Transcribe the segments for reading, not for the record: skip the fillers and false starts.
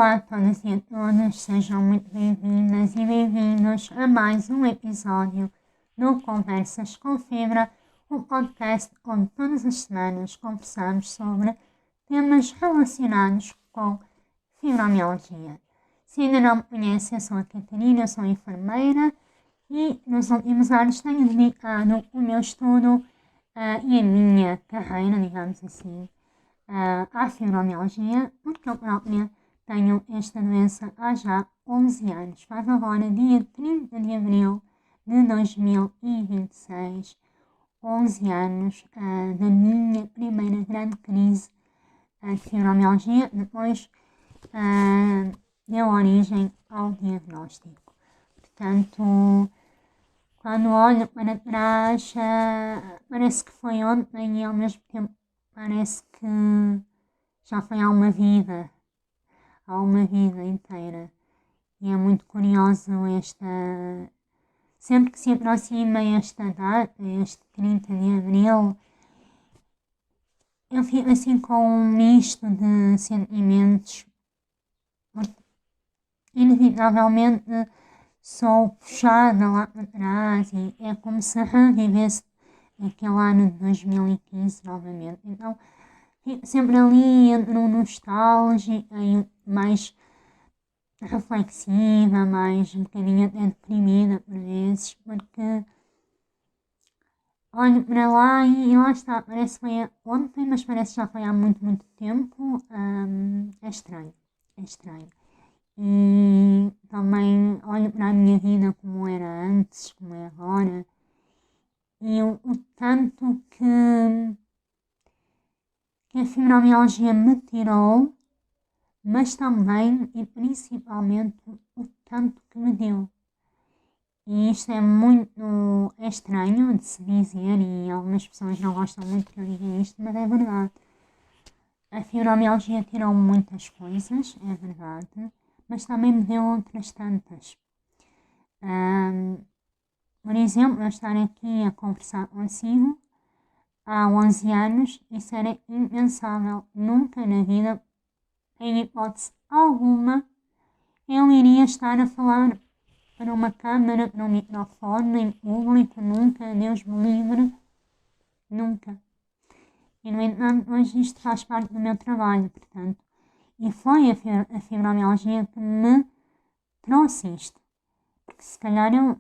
Olá a todas e a todos, sejam muito bem-vindas e bem-vindos a mais um episódio do Conversas com Fibra, um podcast onde todas as semanas conversamos sobre temas relacionados com fibromialgia. Se ainda não me conhecem, eu sou a Catarina, eu sou enfermeira e nos últimos anos tenho dedicado o meu estudo e a minha carreira, digamos assim, à fibromialgia, porque eu própria tenho esta doença há já 11 anos. Faz agora, dia 30 de abril de 2026, 11 anos da minha primeira grande crise de fibromialgia, depois deu origem ao diagnóstico. Portanto, quando olho para trás, parece que foi ontem e ao mesmo tempo parece que já foi há uma vida inteira. E é muito curioso sempre que se aproxima esta data, este 30 de abril, eu fico assim com um misto de sentimentos, porque inevitavelmente sou puxada lá para trás e é como se revivesse aquele ano de 2015 novamente. Então, fico sempre ali entre um nostálgico e mais reflexiva, mais um bocadinho até deprimida por vezes, porque olho para lá e lá está, parece que foi ontem, mas parece que já foi há muito, muito tempo. É estranho, é estranho. E também olho para a minha vida como era antes, como é agora, e o tanto que a fibromialgia me tirou, mas também e principalmente o tanto que me deu. E isto é muito estranho de se dizer e algumas pessoas não gostam muito que eu diga isto, mas é verdade. A fibromialgia tirou muitas coisas, é verdade, mas também me deu outras tantas. Por exemplo, eu estar aqui a conversar consigo há 11 anos, isso era impensável. Nunca na vida, em hipótese alguma, eu iria estar a falar para uma câmara, para um microfone, em público, nunca, Deus me livre, nunca. E no entanto, hoje isto faz parte do meu trabalho, portanto, e foi a fibromialgia que me trouxe isto. Porque se calhar eu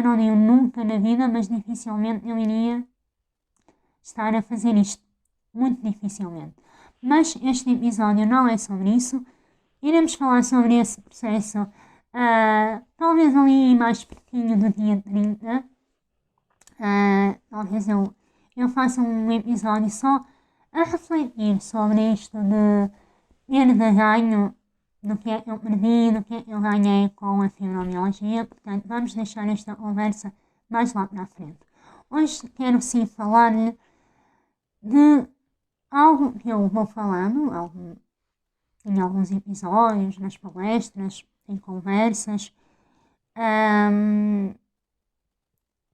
não digo nunca na vida, mas dificilmente eu iria estar a fazer isto. Muito dificilmente. Mas este episódio não é sobre isso. Iremos falar sobre esse processo talvez ali mais pertinho do dia 30. Talvez eu faça um episódio só a refletir sobre isto de perda-ganho, do que é que eu perdi, do que é que eu ganhei com a fibromialgia. Portanto, vamos deixar esta conversa mais lá para a frente. Hoje quero sim falar-lhe de algo que eu vou falando em alguns episódios, nas palestras, em conversas,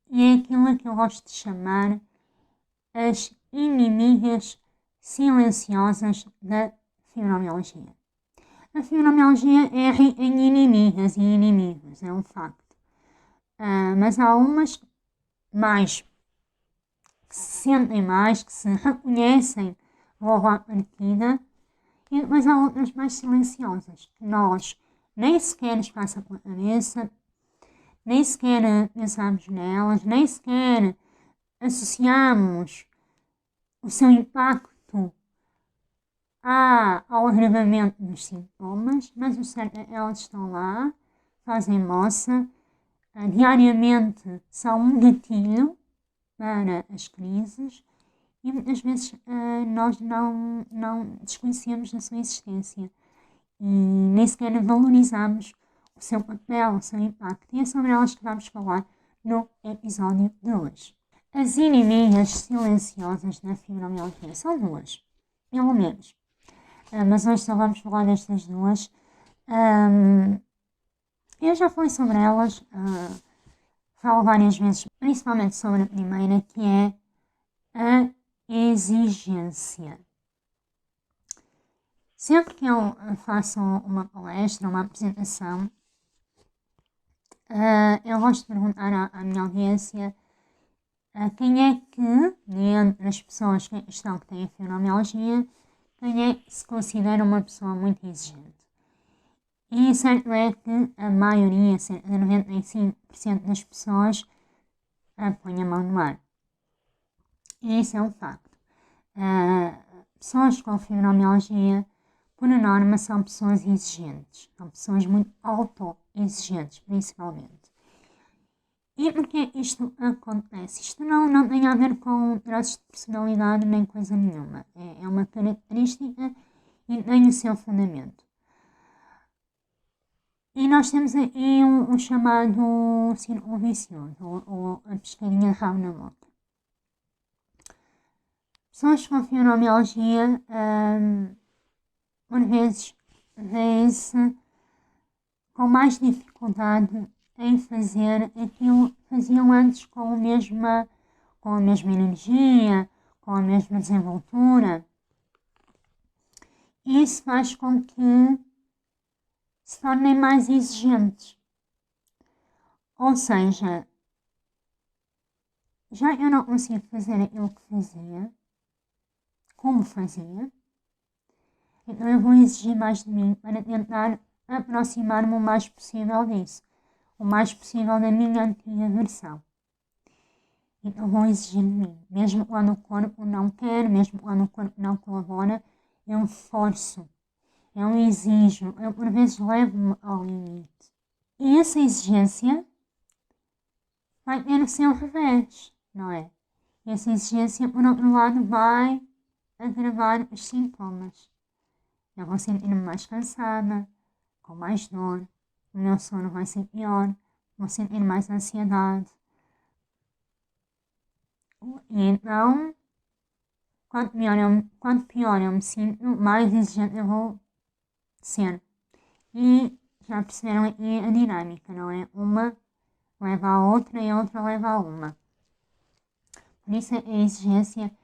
e é aquilo que eu gosto de chamar as inimigas silenciosas da fibromialgia. A fibromialgia é rica em inimigas e inimigos, é um facto. Mas há umas mais que se sentem mais, que se reconhecem logo à partida, e depois há outras mais silenciosas, que nós nem sequer nos passa pela cabeça, nem sequer pensamos nelas, nem sequer associamos o seu impacto ao agravamento dos sintomas, mas o certo é que elas estão lá, fazem moça, diariamente são um gatilho para as crises e muitas vezes nós não desconhecemos a sua existência e nem sequer valorizamos o seu papel, o seu impacto. E é sobre elas que vamos falar no episódio de hoje. As inimigas silenciosas da fibromialgia são duas, pelo menos. Mas hoje só vamos falar destas duas. Eu já falei sobre elas, falo várias vezes, principalmente sobre a primeira, que é a exigência. Sempre que eu faço uma palestra, uma apresentação, eu gosto de perguntar à minha audiência quem é que, dentre as pessoas que estão que têm fibromialgia, quem é que se considera uma pessoa muito exigente. E certo é que a maioria, cerca de 95% das pessoas, põe a mão no ar. E isso é um facto. Pessoas com fibromialgia, por norma, são pessoas exigentes. São pessoas muito auto-exigentes, principalmente. E porquê isto acontece? Isto não tem a ver com traços de personalidade nem coisa nenhuma. É uma característica e tem o seu fundamento. E nós temos aí um chamado círculo vicioso, ou a pescadinha de rabo na boca. Pessoas com fibromialgia, por vezes, vêem-se com mais dificuldade em fazer aquilo que faziam antes com a mesma energia, com a mesma desenvoltura. E isso faz com que se tornem mais exigentes. Ou seja, já eu não consigo fazer aquilo que fazia, como fazia, então eu vou exigir mais de mim para tentar aproximar-me o mais possível disso, o mais possível da minha antiga versão. Então vou exigir de mim, mesmo quando o corpo não quer, mesmo quando o corpo não colabora, eu forço, eu exijo, eu por vezes levo-me ao limite. E essa exigência vai ter o seu revés, não é? E essa exigência, por outro lado, vai agravar os sintomas. Eu vou sentir-me mais cansada, com mais dor, o meu sono vai ser pior, vou sentir mais ansiedade. E então, quanto pior eu me sinto, mais exigente eu vou ser. E já perceberam aqui a dinâmica, não é? Uma leva a outra e a outra leva a uma. Por isso a exigência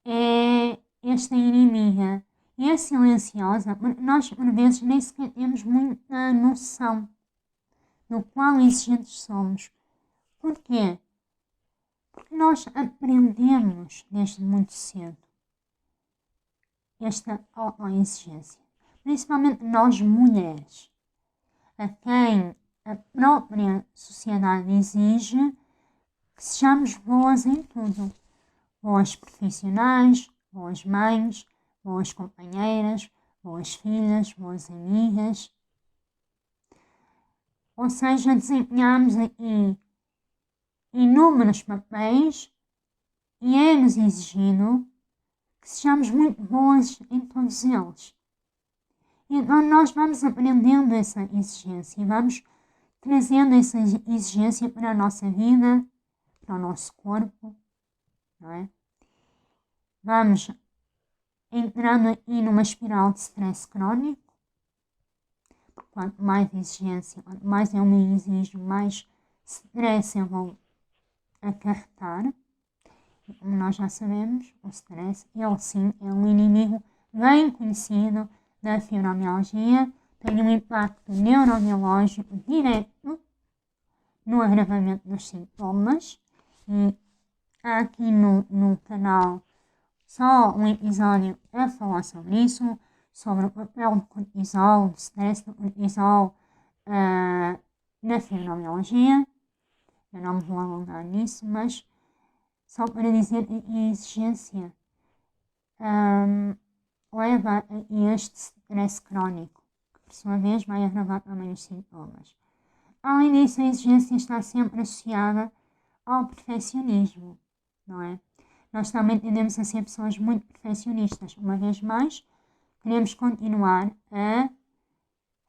é esta inimiga. E é silenciosa, porque nós por vezes nem sequer temos muita noção do quão exigentes somos. Porquê? Porque nós aprendemos desde muito cedo esta autoexigência. Principalmente nós mulheres, a quem a própria sociedade exige que sejamos boas em tudo. Boas profissionais, boas mães, boas companheiras, boas filhas, boas amigas. Ou seja, desempenhamos aqui inúmeros papéis e é-nos exigido que sejamos muito boas em todos eles. Então nós vamos aprendendo essa exigência e vamos trazendo essa exigência para a nossa vida, para o nosso corpo, não é? Vamos entrando aqui numa espiral de stress crónico. Quanto mais exigência, quanto mais eu me exijo, mais stress eu vou acarretar. E como nós já sabemos, o stress, ele sim, é um inimigo bem conhecido da fibromialgia, tem um impacto neurobiológico direto no agravamento dos sintomas. E há aqui no canal só um episódio a falar sobre isso, sobre o papel do cortisol, do stress do cortisol na fibromialgia. Eu não me vou alongar nisso, mas só para dizer que a exigência leva a este stress crónico, que por sua vez vai agravar também os sintomas. Além disso, a exigência está sempre associada ao perfeccionismo, não é? Nós também tendemos a ser pessoas muito perfeccionistas. Uma vez mais, queremos continuar a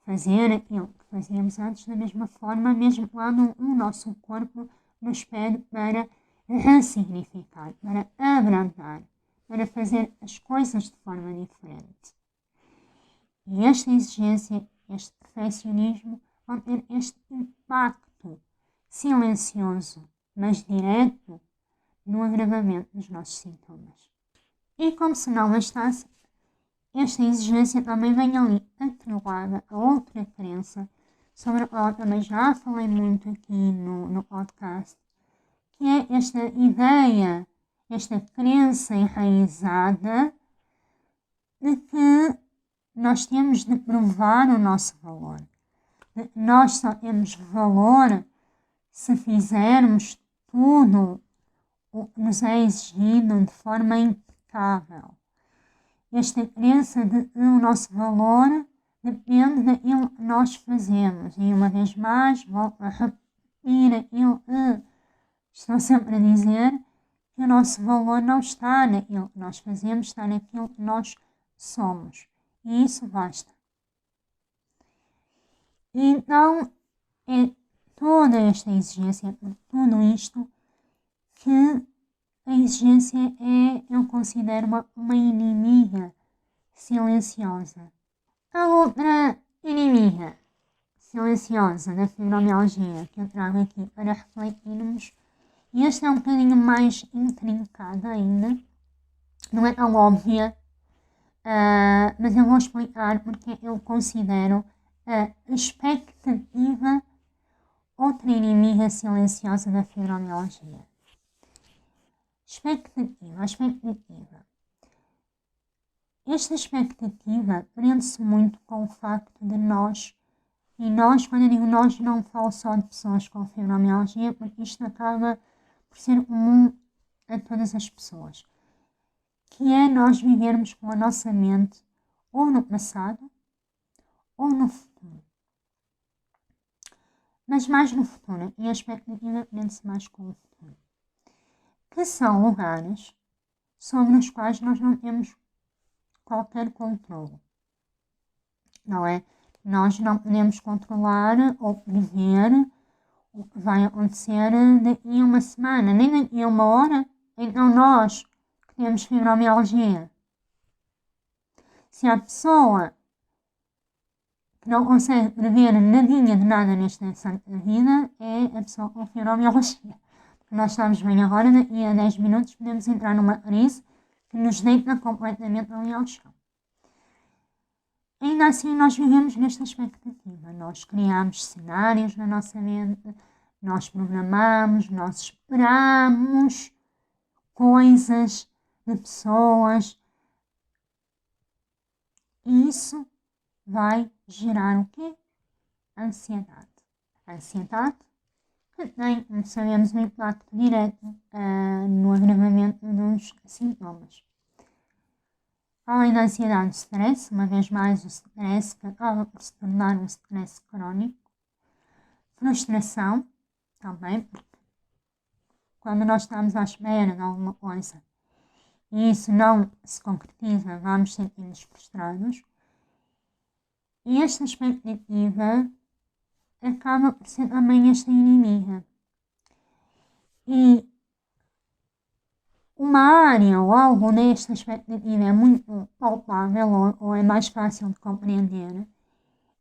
fazer aquilo que fazíamos antes da mesma forma, mesmo quando o nosso corpo nos pede para ressignificar, para abrandar, para fazer as coisas de forma diferente. E esta exigência, este perfeccionismo, vão ter este impacto silencioso, mas direto, no agravamento dos nossos sintomas. E como se não bastasse, esta exigência também vem ali atrelada a outra crença, sobre a qual também já falei muito aqui no podcast, que é esta ideia, esta crença enraizada de que nós temos de provar o nosso valor. De que nós só temos valor se fizermos tudo o que nos é exigido de forma impecável. Esta crença de que o nosso valor depende daquilo que nós fazemos. E uma vez mais, volto a repetir aquilo que estou sempre a dizer, que o nosso valor não está naquilo que nós fazemos, está naquilo que nós somos. E isso basta. Então, é toda esta exigência, tudo isto, que a exigência eu considero uma inimiga silenciosa. A outra inimiga silenciosa da fibromialgia que eu trago aqui para refletirmos, e esta é um bocadinho mais intrincada ainda, não é tão óbvia, mas eu vou explicar porque eu considero a expectativa outra inimiga silenciosa da fibromialgia. Expectativa. Esta expectativa prende-se muito com o facto de nós, e nós, quando eu digo nós, não falo só de pessoas com fibromialgia, porque isto acaba por ser comum a todas as pessoas, que é nós vivermos com a nossa mente ou no passado ou no futuro. Mas mais no futuro, e a expectativa prende-se mais com o futuro, que são lugares sobre os quais nós não temos qualquer controle, não é? Nós não podemos controlar ou prever o que vai acontecer daqui a uma semana, nem daqui a uma hora. Então nós que temos fibromialgia, se a pessoa que não consegue prever nadinha de nada nesta santa vida, é a pessoa com fibromialgia. Nós estamos bem agora, daqui a 10 minutos podemos entrar numa crise que nos deita completamente ali ao chão. Ainda assim, nós vivemos nesta expectativa. Nós criamos cenários na nossa mente, nós programamos, nós esperamos coisas de pessoas. E isso vai gerar o quê? Ansiedade. Ansiedade que tem, como sabemos, um impacto direto no agravamento dos sintomas. Além da ansiedade, o stress, uma vez mais o stress que acaba por se tornar um stress crónico. Frustração, também, porque quando nós estamos à espera de alguma coisa e isso não se concretiza, vamos sentir-nos frustrados. E esta expectativa acaba por ser também esta inimiga. E uma área ou algo nesta expectativa é muito palpável ou é mais fácil de compreender,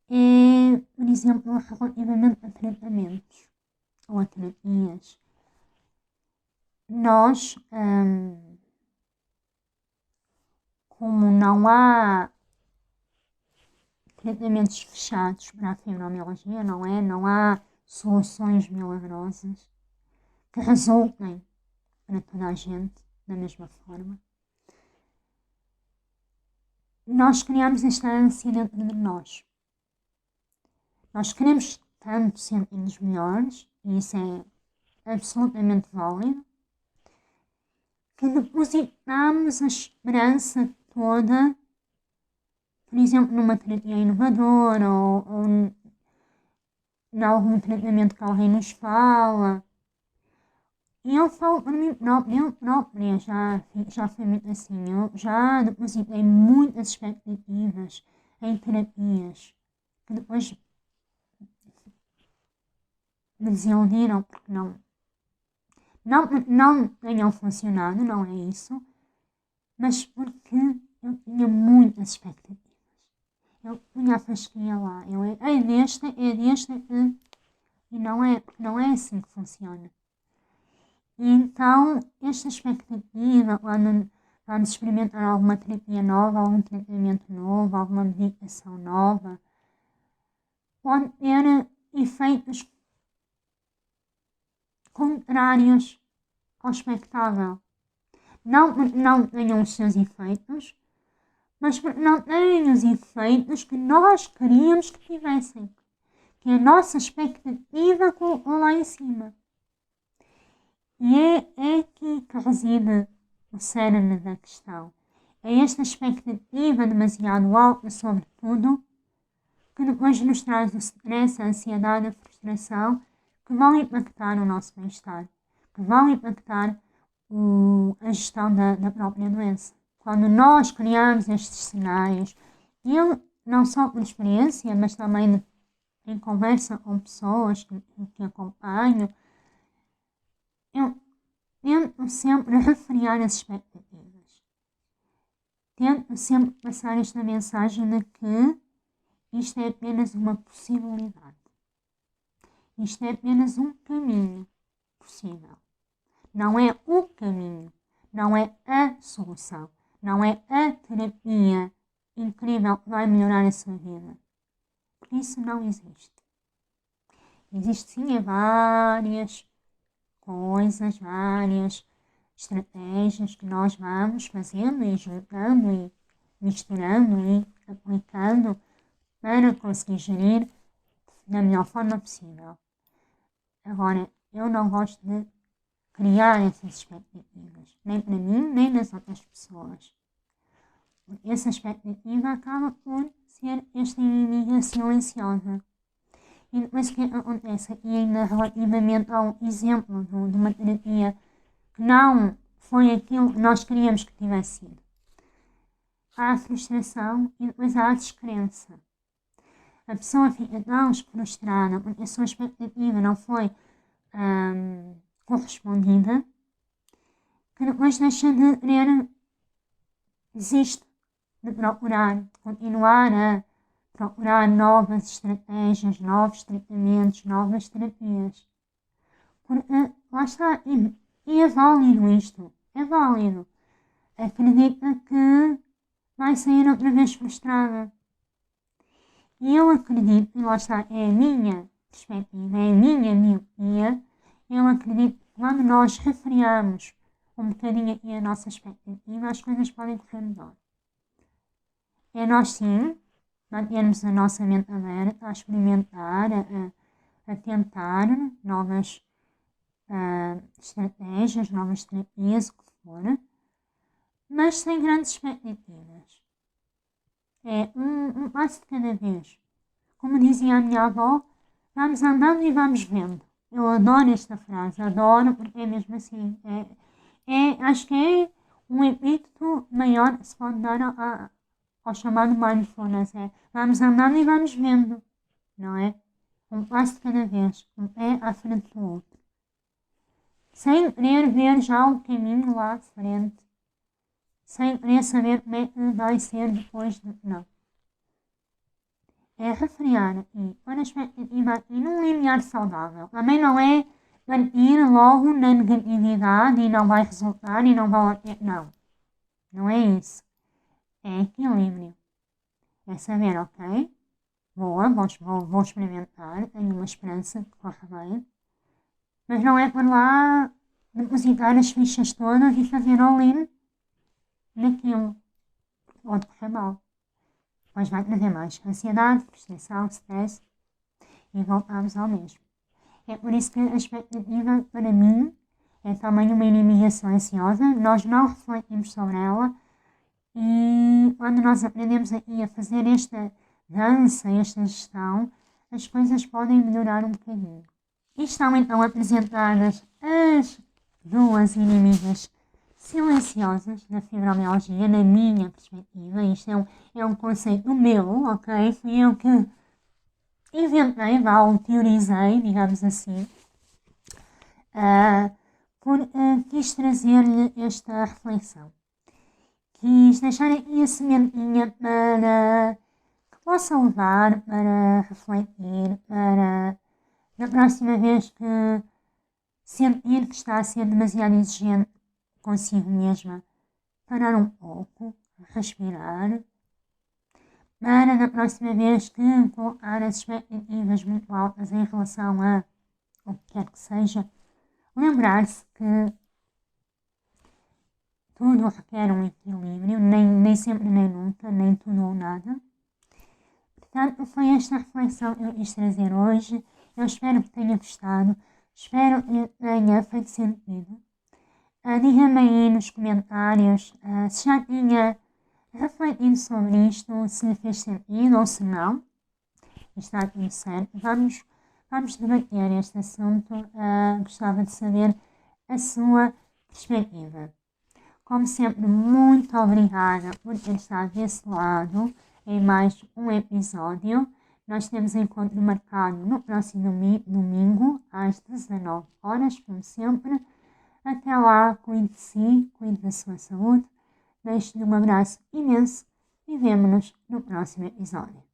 é, por exemplo, relativamente a tratamentos ou a terapias. Nós, como não há tratamentos fechados para a fibromialgia, não é? Não há soluções milagrosas que resultem para toda a gente da mesma forma. Nós criamos esta ânsia dentro de nós. Nós queremos tanto sentir-nos melhores, e isso é absolutamente válido, que depositamos a esperança toda, por exemplo, numa terapia inovadora ou em algum tratamento que alguém nos fala. E eu falo para mim própria, já foi muito assim, eu já depositei muitas expectativas em terapias que depois me desiludiram porque não tenham funcionado, não é isso, mas porque eu tinha muitas expectativas. Eu punha a fasquia lá, é desta, e não é assim que funciona. E então, esta expectativa, quando Vamos experimentar alguma terapia nova, algum tratamento novo, alguma medicação nova. Pode ter efeitos contrários ao expectável. Não porque não tenham os seus efeitos, mas porque não têm os efeitos que nós queríamos que tivessem. Que a nossa expectativa colocou lá em cima. E é aqui que reside o cerne da questão. É esta expectativa demasiado alta sobre tudo que depois nos traz o stress, a ansiedade, a frustração, que vão impactar o nosso bem-estar, que vão impactar a gestão da própria doença. Quando nós criamos estes cenários, eu não só por experiência, mas também em conversa com pessoas que acompanho, eu tento sempre refriar as expectativas. Tento sempre passar esta mensagem de que isto é apenas uma possibilidade. Isto é apenas um caminho possível. Não é o caminho, não é a solução, não é a terapia incrível que vai melhorar a sua vida. Porque isso não existe. Existem várias coisas, várias estratégias que nós vamos fazendo e juntando e misturando e aplicando para conseguir gerir da melhor forma possível. Agora, eu não gosto de criar essas expectativas, nem para mim, nem nas outras pessoas. Essa expectativa acaba por ser esta inimiga silenciosa. E depois o que acontece aqui ainda relativamente ao exemplo de uma terapia que não foi aquilo que nós queríamos que tivesse sido. Há a frustração e depois há a descrença. A pessoa fica tão frustrada porque a sua expectativa não foi correspondida que depois deixa de querer, desiste de procurar, de continuar a procurar novas estratégias, novos tratamentos, novas terapias. Porque lá está, e é válido isto, é válido. Acredita que vai sair outra vez frustrada. E eu acredito, e lá está, é a minha perspectiva, é a minha miopia, eu acredito que quando nós refriamos um bocadinho aqui a nossa expectativa, as coisas podem correr melhor. É nós sim mantermos a nossa mente aberta, a experimentar, a tentar novas estratégias, novas terapias, o que for, mas sem grandes expectativas. É um passo de cada vez. Como dizia a minha avó, vamos andando e vamos vendo. Eu adoro esta frase, adoro porque é mesmo assim. Acho que é um epíteto maior que se pode dar ao chamado mindfulness. Vamos andando e vamos vendo, não é? Um passo de cada vez, um pé à frente do outro. Sem querer ver já o caminho lá de frente. Sem querer saber como é que vai ser depois de... Não. É refriar e pôr a expectativa aqui num limiar saudável. Também não é partir logo na negatividade e não vai resultar e não vai... Não. Não é isso. É equilíbrio. É saber, ok, vou experimentar, tenho uma esperança que corra bem, mas não é por lá depositar as fichas todas e fazer all-in naquilo. Pode correr mal. Depois vai trazer mais ansiedade, frustração, stress e voltamos ao mesmo. É por isso que a expectativa, para mim, é também uma inimiga silenciosa. Nós não refletimos sobre ela e quando nós aprendemos aqui a fazer esta dança, esta gestão, as coisas podem melhorar um bocadinho. E estão então apresentadas as duas inimigas silenciosas da fibromialgia, na minha perspectiva. Isto é um conceito meu, ok? Fui eu que inventei, teorizei, digamos assim, quis trazer-lhe esta reflexão. Quis deixar aqui a sementinha para que possa levar, para refletir, para na próxima vez que sentir que está a ser demasiado exigente consigo mesma, parar um pouco, respirar, para na próxima vez que colocar as expectativas muito altas em relação a o que quer que seja, lembrar-se que tudo requer um equilíbrio, nem sempre, nem nunca, nem tudo ou nada. Portanto, foi esta reflexão que eu quis trazer hoje. Eu espero que tenha gostado, espero que tenha feito sentido. Diga-me aí nos comentários se já tinha refletido sobre isto, se lhe fez sentido ou se não. Está tudo certo. Vamos debater este assunto. Gostava de saber a sua perspectiva. Como sempre, muito obrigada por ter estado desse lado em mais um episódio. Nós temos encontro marcado no próximo domingo, às 19 horas, como sempre. Até lá, cuide de si, cuide da sua saúde. Deixo-lhe um abraço imenso e vemo-nos no próximo episódio.